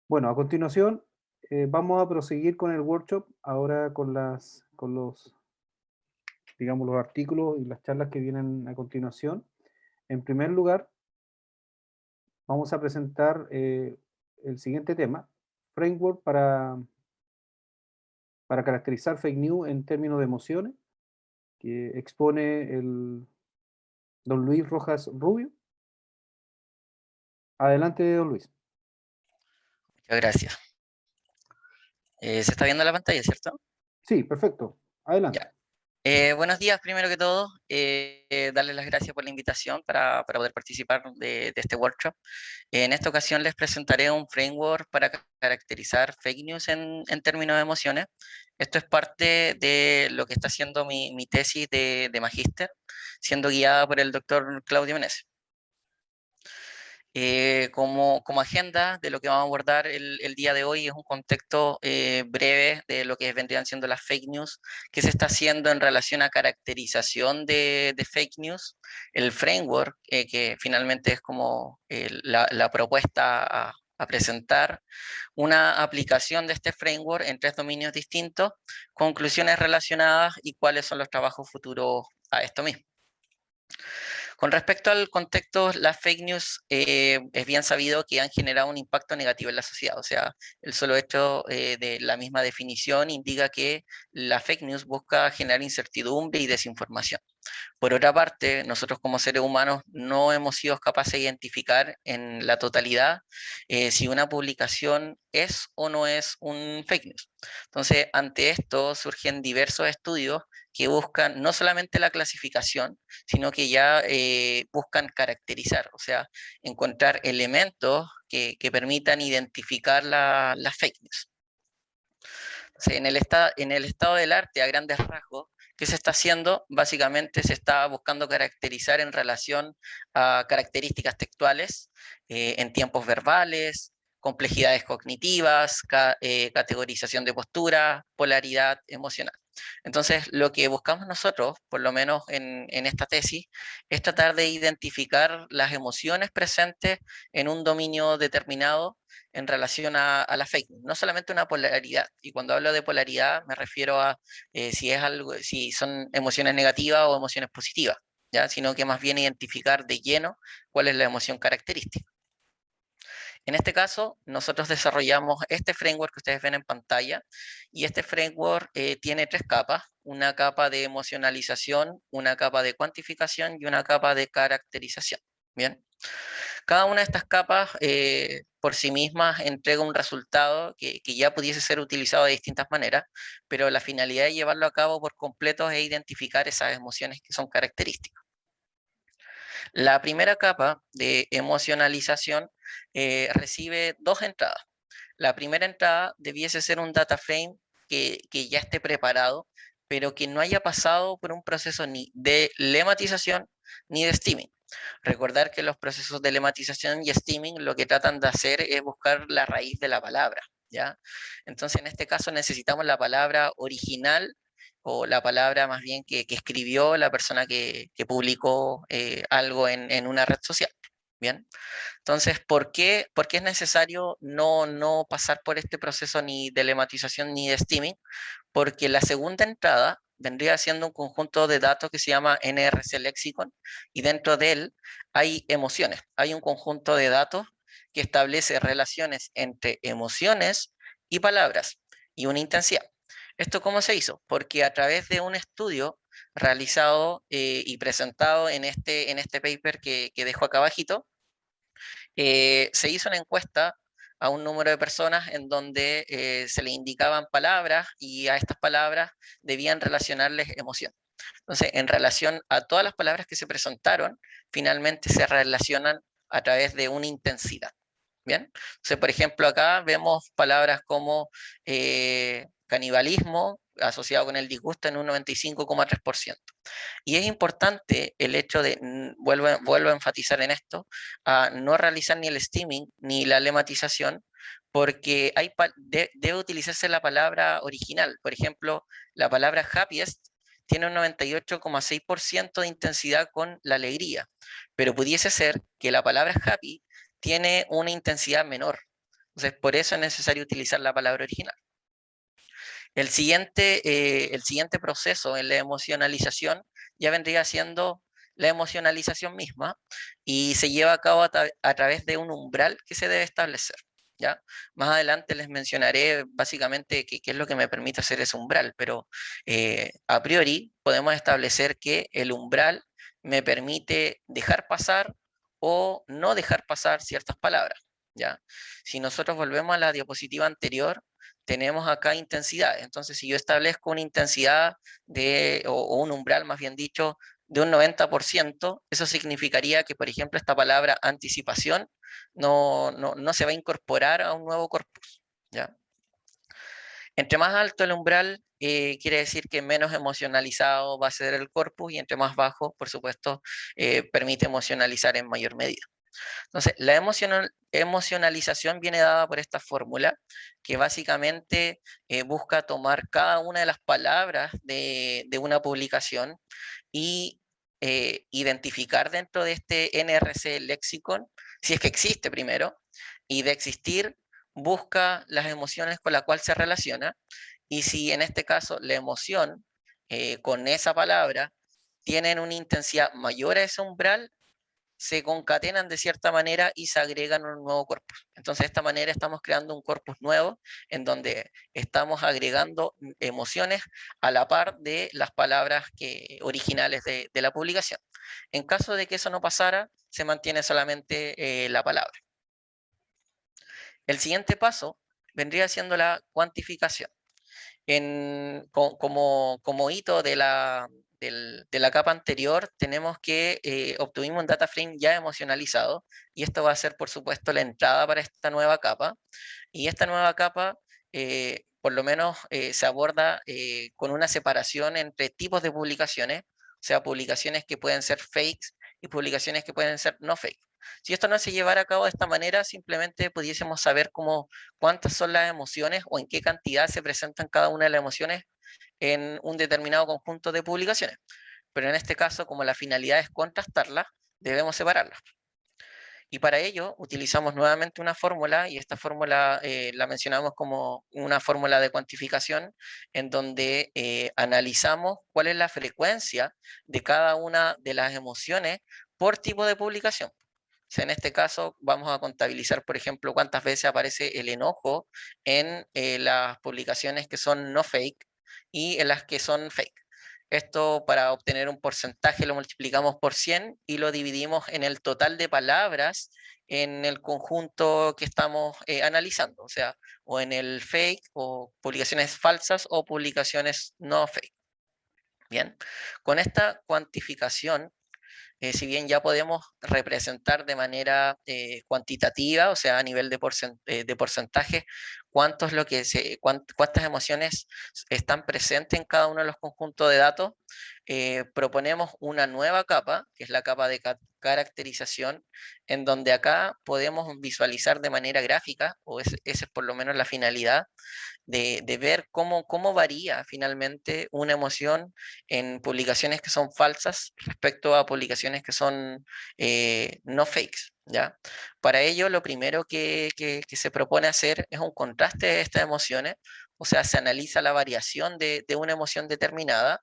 Bueno, a continuación vamos a proseguir con el workshop, ahora con los, digamos, los artículos y las charlas que vienen a continuación. En primer lugar, vamos a presentar el siguiente tema, framework para caracterizar fake news en términos de emociones, que expone el don Luis Rojas Rubio. Adelante, don Luis. Muchas gracias. ¿Se está viendo la pantalla, cierto? Sí, perfecto. Adelante. Ya. Buenos días, primero que todo. Darles las gracias por la invitación para poder participar de este workshop. En esta ocasión les presentaré un framework para caracterizar fake news en términos de emociones. Esto es parte de lo que está haciendo mi tesis de magíster, siendo guiada por el doctor Claudio Meneses. Como agenda de lo que vamos a abordar el día de hoy es un contexto breve de lo que vendrían siendo las fake news, qué se está haciendo en relación a caracterización de fake news, el framework, que finalmente es como la propuesta a presentar, una aplicación de este framework en 3 dominios distintos, conclusiones relacionadas y cuáles son los trabajos futuros a esto mismo. Con respecto al contexto, las fake news es bien sabido que han generado un impacto negativo en la sociedad. O sea, el solo hecho de la misma definición indica que la fake news busca generar incertidumbre y desinformación. Por otra parte, nosotros como seres humanos no hemos sido capaces de identificar en la totalidad si una publicación es o no es un fake news. Entonces, ante esto surgen diversos estudios que buscan no solamente la clasificación, sino que ya buscan caracterizar, o sea, encontrar elementos que permitan identificar las fake news. Entonces, en el estado del arte, a grandes rasgos, ¿qué se está haciendo? Básicamente se está buscando caracterizar en relación a características textuales, en tiempos verbales, complejidades cognitivas, categorización de postura, polaridad emocional. Entonces, lo que buscamos nosotros, por lo menos en esta tesis, es tratar de identificar las emociones presentes en un dominio determinado en relación a la fake news, no solamente una polaridad. Y cuando hablo de polaridad me refiero a si es algo, si son emociones negativas o emociones positivas, ¿ya? Sino que más bien identificar de lleno cuál es la emoción característica. En este caso, nosotros desarrollamos este framework que ustedes ven en pantalla, y este framework tiene 3 capas: una capa de emocionalización, una capa de cuantificación y una capa de caracterización. Bien, cada una de estas capas por sí mismas entrega un resultado que ya pudiese ser utilizado de distintas maneras, pero la finalidad de llevarlo a cabo por completo es identificar esas emociones que son características. La primera capa de emocionalización recibe 2 entradas. La primera entrada debiese ser un data frame que ya esté preparado, pero que no haya pasado por un proceso ni de lematización ni de steaming. Recordar que los procesos de lematización y steaming lo que tratan de hacer es buscar la raíz de la palabra, ¿ya? Entonces, en este caso necesitamos la palabra original, o la palabra más bien que escribió la persona que publicó algo en una red social. Bien, entonces, ¿por qué es necesario no pasar por este proceso ni de lematización ni de steaming? Porque la segunda entrada vendría siendo un conjunto de datos que se llama NRC Lexicon, y dentro de él hay emociones. Hay un conjunto de datos que establece relaciones entre emociones y palabras y una intensidad. ¿Esto cómo se hizo? Porque a través de un estudio realizado y presentado en este paper que dejo acá abajito, se hizo una encuesta a un número de personas en donde se le indicaban palabras, y a estas palabras debían relacionarles emoción. Entonces, en relación a todas las palabras que se presentaron, finalmente se relacionan a través de una intensidad. Bien, entonces, por ejemplo, acá vemos palabras como canibalismo asociado con el disgusto en un 95,3%. Y es importante el hecho de, vuelvo a enfatizar en esto, a no realizar ni el steaming ni la lematización, porque debe utilizarse la palabra original. Por ejemplo, la palabra happiest tiene un 98,6% de intensidad con la alegría, pero pudiese ser que la palabra happy tiene una intensidad menor, Entonces, por eso es necesario utilizar la palabra original. El siguiente proceso en la emocionalización ya vendría siendo la emocionalización misma y se lleva a cabo a través de un umbral que se debe establecer. ¿Ya? Más adelante les mencionaré básicamente qué es lo que me permite hacer ese umbral, pero a priori podemos establecer que el umbral me permite dejar pasar o no dejar pasar ciertas palabras. ¿Ya? Si nosotros volvemos a la diapositiva anterior, tenemos acá intensidad. Entonces, si yo establezco una intensidad o un umbral, más bien dicho, de un 90%, eso significaría que, por ejemplo, esta palabra anticipación no se va a incorporar a un nuevo corpus. ¿Ya? Entre más alto el umbral, quiere decir que menos emocionalizado va a ser el corpus, y entre más bajo, por supuesto, permite emocionalizar en mayor medida. Entonces, la emocionalización viene dada por esta fórmula que básicamente busca tomar cada una de las palabras de una publicación y identificar dentro de este NRC lexicon, si es que existe primero, y de existir busca las emociones con las cuales se relaciona, y si en este caso la emoción con esa palabra tienen una intensidad mayor a ese umbral, se concatenan de cierta manera y se agregan un nuevo corpus. Entonces, de esta manera estamos creando un corpus nuevo en donde estamos agregando emociones a la par de las palabras originales de la publicación. En caso de que eso no pasara, se mantiene solamente la palabra. El siguiente paso vendría siendo la cuantificación. Como hito de la capa anterior, tenemos que obtuvimos un data frame ya emocionalizado, y esto va a ser, por supuesto, la entrada para esta nueva capa. Y esta nueva capa, por lo menos, se aborda con una separación entre tipos de publicaciones, o sea, publicaciones que pueden ser fakes y publicaciones que pueden ser no fake. Si esto no se llevara a cabo de esta manera, simplemente pudiésemos saber cuántas son las emociones o en qué cantidad se presentan cada una de las emociones en un determinado conjunto de publicaciones. Pero en este caso, como la finalidad es contrastarlas, debemos separarlas. Y para ello utilizamos nuevamente una fórmula, y esta fórmula la mencionamos como una fórmula de cuantificación, en donde analizamos cuál es la frecuencia de cada una de las emociones por tipo de publicación. O sea, en este caso vamos a contabilizar, por ejemplo, cuántas veces aparece el enojo en las publicaciones que son no fake y en las que son fake. Esto, para obtener un porcentaje, lo multiplicamos por 100 y lo dividimos en el total de palabras en el conjunto que estamos analizando, o sea, o en el fake, o publicaciones falsas, o publicaciones no fake. Bien, con esta cuantificación, si bien ya podemos representar de manera cuantitativa, o sea, a nivel de porcentaje, cuántas emociones están presentes en cada uno de los conjuntos de datos, proponemos una nueva capa, que es la capa de caracterización, en donde acá podemos visualizar de manera gráfica, o esa es por lo menos la finalidad, de ver cómo varía finalmente una emoción en publicaciones que son falsas respecto a publicaciones que son no fakes. ¿Ya? Para ello, lo primero que se propone hacer es un contraste de estas emociones, o sea, se analiza la variación de una emoción determinada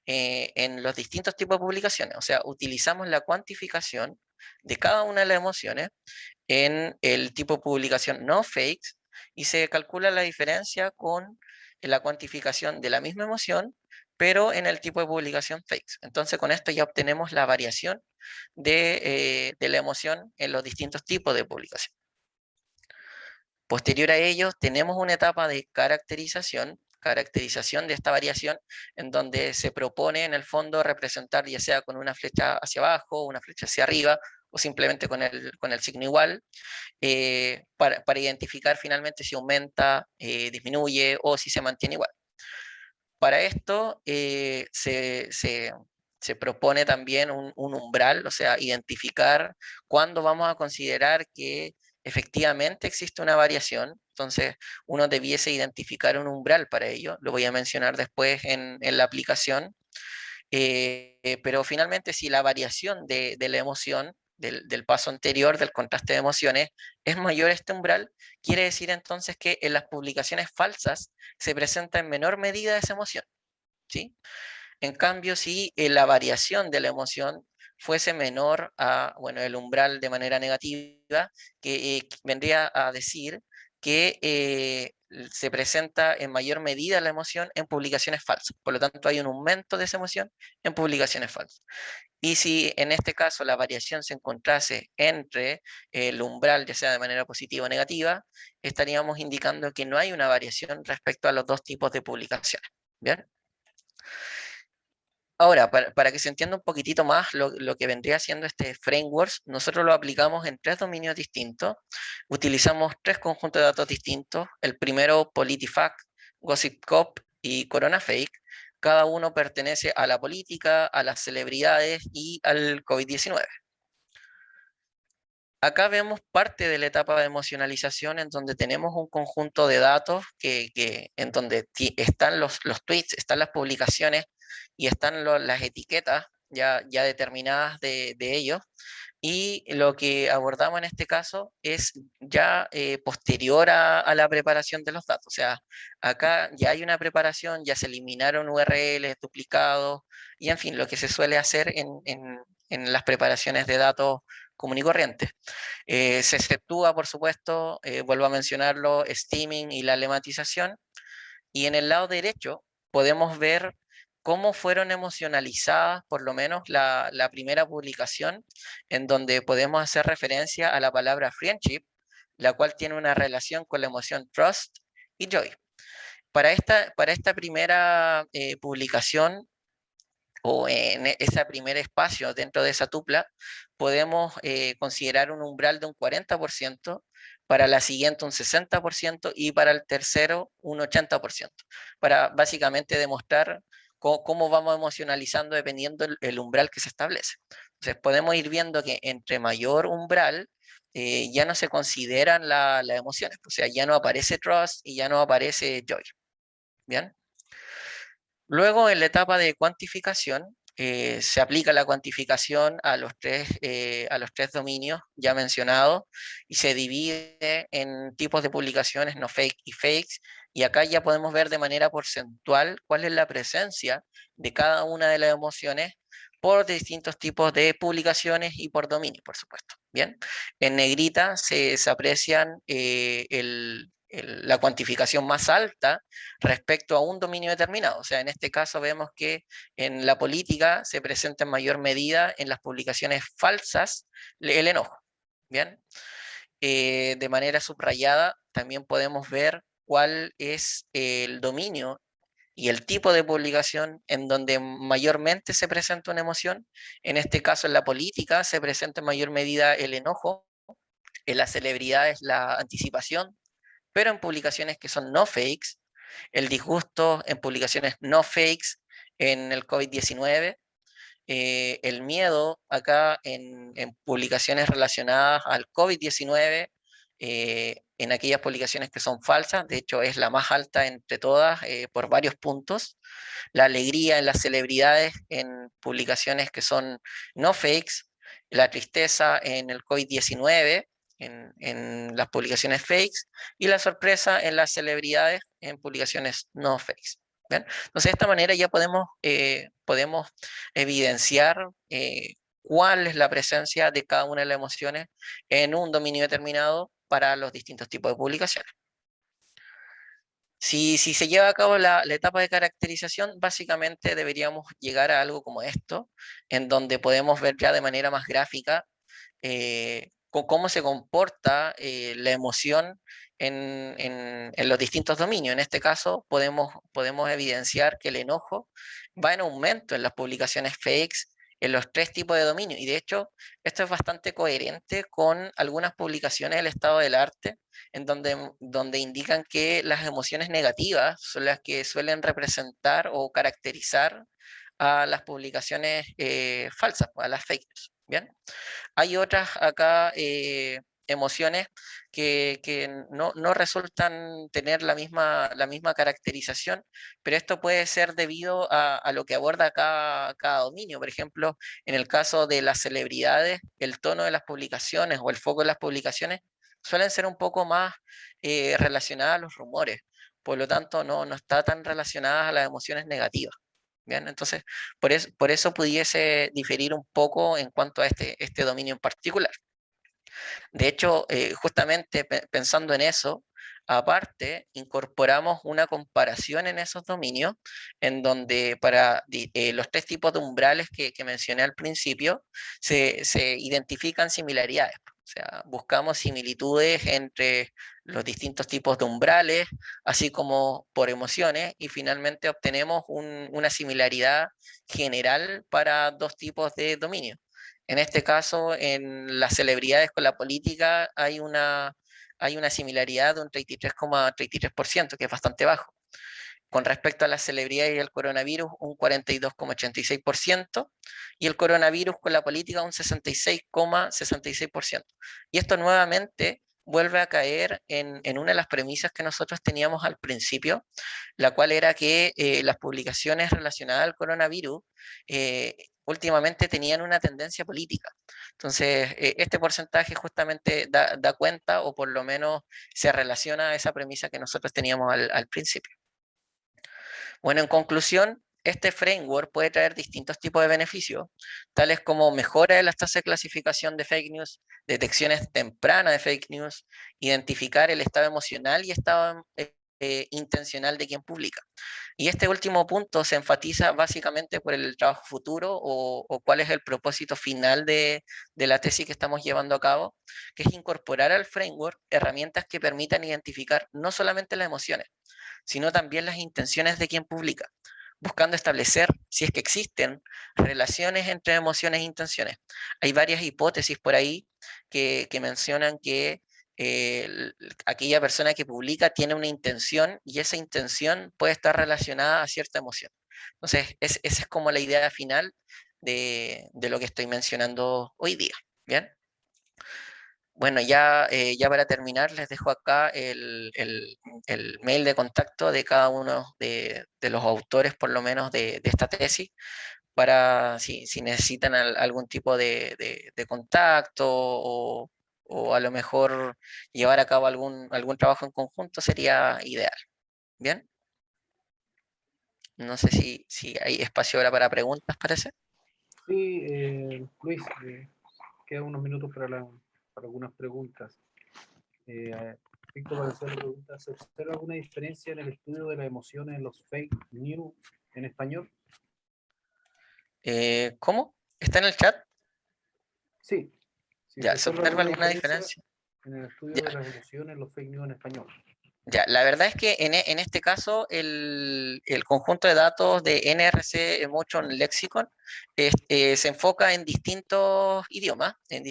en los distintos tipos de publicaciones, o sea, utilizamos la cuantificación de cada una de las emociones en el tipo de publicación no fakes, y se calcula la diferencia con la cuantificación de la misma emoción, pero en el tipo de publicación fakes. Entonces, con esto ya obtenemos la variación de la emoción en los distintos tipos de publicación. Posterior a ello, tenemos una etapa de caracterización de esta variación, en donde se propone en el fondo representar, ya sea con una flecha hacia abajo, una flecha hacia arriba, o simplemente con el signo igual, para identificar finalmente si aumenta, disminuye o si se mantiene igual. Para esto se propone también un umbral, o sea, identificar cuándo vamos a considerar que efectivamente existe una variación. Entonces, uno debiese identificar un umbral para ello, lo voy a mencionar después en la aplicación. Pero finalmente, si la variación de la emoción del paso anterior, del contraste de emociones, es mayor este umbral, quiere decir entonces que en las publicaciones falsas se presenta en menor medida esa emoción, ¿sí? En cambio, si la variación de la emoción fuese menor a, bueno, el umbral de manera negativa, que vendría a decir que se presenta en mayor medida la emoción en publicaciones falsas. Por lo tanto, hay un aumento de esa emoción en publicaciones falsas. Y si en este caso la variación se encontrase entre el umbral, ya sea de manera positiva o negativa, estaríamos indicando que no hay una variación respecto a los dos tipos de publicaciones. ¿Bien? Ahora, para que se entienda un poquitito más lo que vendría siendo este framework, nosotros lo aplicamos en 3 dominios distintos. Utilizamos 3 conjuntos de datos distintos. El primero, PolitiFact, GossipCop y CoronaFake. Cada uno pertenece a la política, a las celebridades y al COVID-19. Acá vemos parte de la etapa de emocionalización en donde tenemos un conjunto de datos en donde están los tweets, están las publicaciones y están las etiquetas ya determinadas de ellos. Y lo que abordamos en este caso es ya posterior a la preparación de los datos. O sea, acá ya hay una preparación, ya se eliminaron URLs, duplicados, y en fin, lo que se suele hacer en las preparaciones de datos común y corriente. Se exceptúa, por supuesto, vuelvo a mencionarlo, steaming y la lematización. Y en el lado derecho podemos ver cómo fueron emocionalizadas, por lo menos la primera publicación, en donde podemos hacer referencia a la palabra friendship, la cual tiene una relación con la emoción trust y joy. Para esta primera publicación, o en ese primer espacio dentro de esa tupla, podemos considerar un umbral de un 40%, para la siguiente un 60% y para el tercero un 80%, para básicamente demostrar cómo vamos emocionalizando dependiendo el umbral que se establece. Entonces podemos ir viendo que entre mayor umbral, ya no se consideran las emociones, o sea, ya no aparece trust y ya no aparece joy. ¿Bien? Luego, en la etapa de cuantificación, se aplica la cuantificación a los tres dominios ya mencionados y se divide en tipos de publicaciones no fake y fakes. Y acá ya podemos ver de manera porcentual cuál es la presencia de cada una de las emociones por distintos tipos de publicaciones y por dominio, por supuesto. Bien, en negrita se aprecian la cuantificación más alta respecto a un dominio determinado. O sea, en este caso vemos que en la política se presenta en mayor medida en las publicaciones falsas el enojo. Bien, de manera subrayada también podemos ver cuál es el dominio y el tipo de publicación en donde mayormente se presenta una emoción. En este caso, en la política se presenta en mayor medida el enojo, en las celebridades la anticipación, pero en publicaciones que son no fakes, el disgusto en publicaciones no fakes en el COVID-19, el miedo acá en publicaciones relacionadas al COVID-19, en aquellas publicaciones que son falsas, de hecho es la más alta entre todas por varios puntos, la alegría en las celebridades en publicaciones que son no fakes, la tristeza en el COVID-19, en las publicaciones fakes, y la sorpresa en las celebridades en publicaciones no fakes. ¿Bien? Entonces, de esta manera ya podemos evidenciar cuál es la presencia de cada una de las emociones en un dominio determinado para los distintos tipos de publicaciones. Si se lleva a cabo la etapa de caracterización, básicamente deberíamos llegar a algo como esto, en donde podemos ver ya de manera más gráfica cómo se comporta la emoción en los distintos dominios. En este caso, podemos evidenciar que el enojo va en aumento en las publicaciones fakes en los 3 tipos de dominio. Y de hecho, esto es bastante coherente con algunas publicaciones del estado del arte, en donde indican que las emociones negativas son las que suelen representar o caracterizar a las publicaciones falsas, a las fake news. ¿Bien? Hay otras acá emociones que no resultan tener la misma caracterización, pero esto puede ser debido a lo que aborda cada dominio. Por ejemplo, en el caso de las celebridades, el tono de las publicaciones o el foco de las publicaciones suelen ser un poco más relacionadas a los rumores, por lo tanto no está tan relacionadas a las emociones negativas. Bien, entonces por eso pudiese diferir un poco en cuanto a este dominio en particular. De hecho, justamente pensando en eso, aparte, incorporamos una comparación en esos dominios, en donde para los tres tipos de umbrales que mencioné al principio, se identifican similaridades. O sea, buscamos similitudes entre los distintos tipos de umbrales, así como por emociones, y finalmente obtenemos una similaridad general para dos tipos de dominio. En este caso, en las celebridades con la política hay una similaridad de un 33,33%, que es bastante bajo. Con respecto a las celebridades y el coronavirus, un 42,86%, y el coronavirus con la política un 66,66%. Y esto nuevamente vuelve a caer en una de las premisas que nosotros teníamos al principio, la cual era que las publicaciones relacionadas al coronavirus últimamente tenían una tendencia política. Entonces, este porcentaje justamente da cuenta, o por lo menos se relaciona a esa premisa que nosotros teníamos al principio. Bueno, en conclusión, este framework puede traer distintos tipos de beneficios, tales como mejora de las tasas de clasificación de fake news, detecciones tempranas de fake news, identificar el estado emocional y estado intencional de quien publica. Y este último punto se enfatiza básicamente por el trabajo futuro o cuál es el propósito final de la tesis que estamos llevando a cabo, que es incorporar al framework herramientas que permitan identificar no solamente las emociones, sino también las intenciones de quien publica, buscando establecer, si es que existen, relaciones entre emociones e intenciones. Hay varias hipótesis por ahí que mencionan que aquella persona que publica tiene una intención y esa intención puede estar relacionada a cierta emoción. Entonces, esa es como la idea final de lo que estoy mencionando hoy día. ¿Bien? Bueno, ya para terminar, les dejo acá el mail de contacto de cada uno de los autores, por lo menos, de esta tesis, para si necesitan algún tipo de contacto o a lo mejor llevar a cabo algún trabajo en conjunto, sería ideal. ¿Bien? No sé si hay espacio ahora para preguntas, parece. Sí, Luis, quedan unos minutos para algunas preguntas. Víctor, para hacer la pregunta, ¿se observa alguna diferencia en el estudio de las emociones en los fake news en español? ¿Cómo? ¿Está en el chat? Sí, sí, ¿se Ya, ¿se observa observa alguna alguna diferencia diferencia? en el estudio de Ya. las emociones en los fake news en español? Ya, la verdad es que en este caso el conjunto de datos de NRC Emotion Lexicon se enfoca en distintos idiomas, en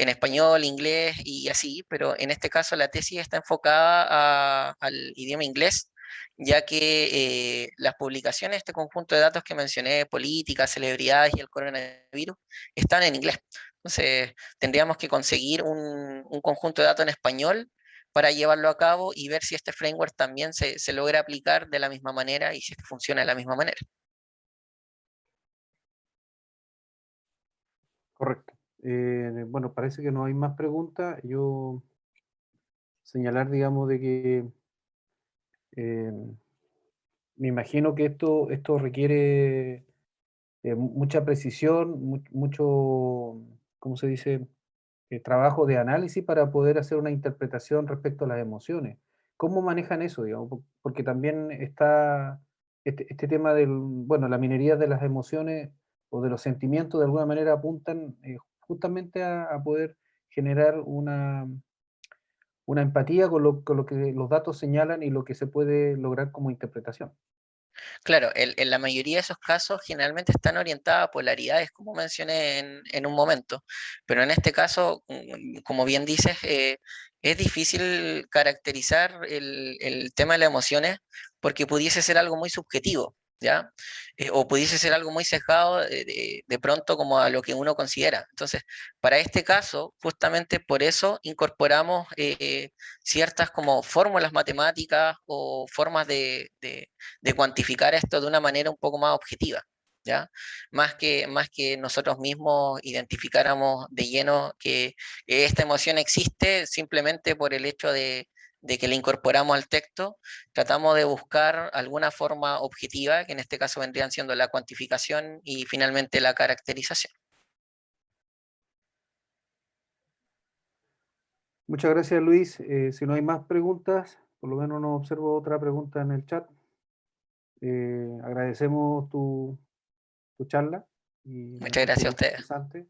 español, inglés y así, pero en este caso la tesis está enfocada al idioma inglés, ya que las publicaciones de este conjunto de datos que mencioné, políticas, celebridades y el coronavirus, están en inglés. Entonces, tendríamos que conseguir un conjunto de datos en español para llevarlo a cabo y ver si este framework también se logra aplicar de la misma manera y si funciona de la misma manera. Correcto. Bueno, parece que no hay más preguntas. Yo señalar, digamos, de que eh, me imagino que esto requiere mucha precisión, mucho, ¿cómo se dice? Trabajo de análisis para poder hacer una interpretación respecto a las emociones. ¿Cómo manejan eso, digamos? Porque también está este tema del, bueno, la minería de las emociones o de los sentimientos de alguna manera apuntan justamente a poder generar una empatía con lo que los datos señalan y lo que se puede lograr como interpretación. Claro, en la mayoría de esos casos generalmente están orientadas a polaridades, como mencioné en un momento, pero en este caso, como bien dices, es difícil caracterizar el tema de las emociones porque pudiese ser algo muy subjetivo. ¿ya? O pudiese ser algo muy sesgado de pronto como a lo que uno considera. Entonces, para este caso, justamente por eso incorporamos ciertas como fórmulas matemáticas o formas de cuantificar esto de una manera un poco más objetiva. ¿Ya? Más que nosotros mismos identificáramos de lleno que esta emoción existe simplemente por el hecho de que la incorporamos al texto, tratamos de buscar alguna forma objetiva, que en este caso vendrían siendo la cuantificación y finalmente la caracterización. Muchas gracias, Luis. Si no hay más preguntas, por lo menos no observo otra pregunta en el chat. Agradecemos tu charla y la Muchas encontré gracias a muy ustedes. interesante.